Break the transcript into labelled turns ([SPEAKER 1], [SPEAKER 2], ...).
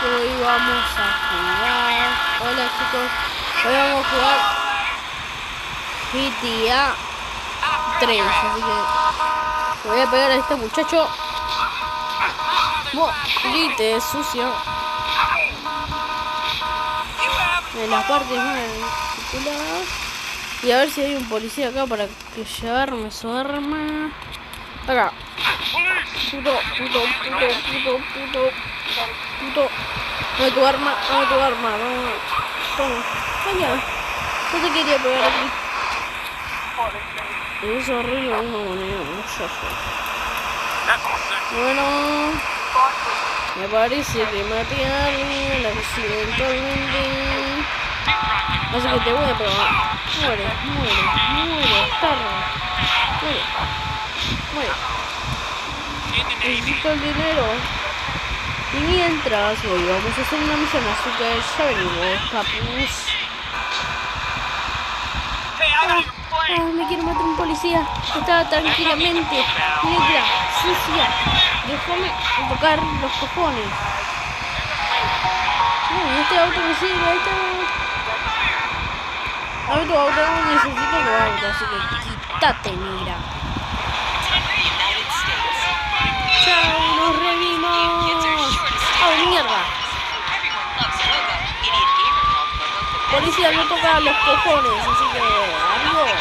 [SPEAKER 1] hoy vamos a jugar. Hola chicos, hoy vamos a jugar GTA 3, así que voy a pegar a este muchacho. Grite, sucio. En las partes más articuladas. Y a ver si hay un policía acá para que llevarme su arma. Acá. Puto. Dame tu arma, Toma. Vaya. No te quería pegar aquí. Es horrible una moneda, muchacho. Bueno. Me parece que maté a alguien accidentalmente. Así que te voy a pegar. Muere. Tarde. Muere. Necesito el dinero. Y mientras hoy vamos a hacer una misión, así que ya venimos, papus. Me quiero matar a un policía. Estaba tranquilamente. Negra, sucia. Déjame tocar los cojones. Este auto me sirve, ahí está. Dame tu auto, necesito tu auto, así que quítate, negra. ¡Chao! ¡Nos revimos! ¡Oh, mierda! Policía, no toca los cojones, así que adiós.